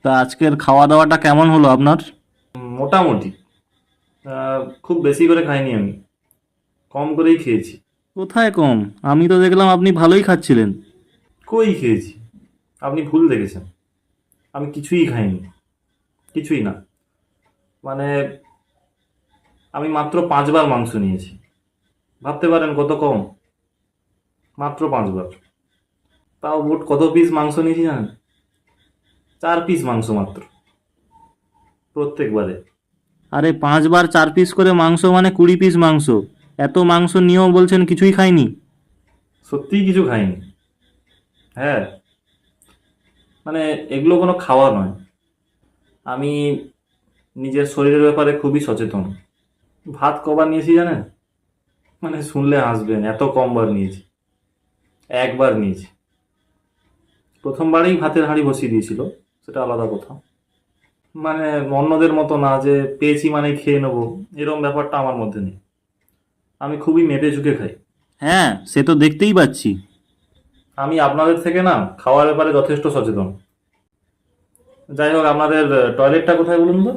তা আজকের খাওয়া দাওয়াটা কেমন হলো আপনার? মোটামুটি। খুব বেশি করে খাইনি আমি, কম করেই খেয়েছি। কোথায় কম? আমি তো দেখলাম আপনি ভালোই খাচ্ছিলেন। কই খেয়েছি? আপনি ভুল দেখেছেন। আমি কিছুই খাইনি, কিছুই না। মানে আমি মাত্র 5 বার মাংস নিয়েছি। ভাবতে পারেন কত কম, মাত্র 5 বার। তাও মোট কত পিস মাংস নিয়েছি জানেন? 4 পিস মাংস মাত্র, প্রত্যেকবারে। আরে 5 বার 4 পিস করে মাংস মানে 20 পিস মাংস। এত মাংস নিয়েও বলছেন কিছুই খাইনি? সত্যিই কিছু খাইনি। হ্যাঁ, মানে এগুলো কোনো খাওয়া নয়। আমি নিজের শরীরের ব্যাপারে খুবই সচেতন। ভাত কবার নিয়েছি জানেন? মানে শুনলে হাসবেন, এত কম বার নিয়েছি। একবার নিয়েছি। প্রথমবারেই ভাতের হাঁড়ি বসিয়ে দিয়েছিল, সেটা আলাদা কথা। মানে অন্যদের মতো না যে পেয়েছি মানে খেয়ে নেবো, এরকম ব্যাপারটা আমার মধ্যে নেই। আমি খুবই মেপে ঝুঁকে খাই। হ্যাঁ, সে তো দেখতেই পাচ্ছি। আমি আপনাদের থেকে না খাওয়ার ব্যাপারে যথেষ্ট সচেতন। যাই হোক, আপনাদের টয়লেটটা কোথায় বলুন তো?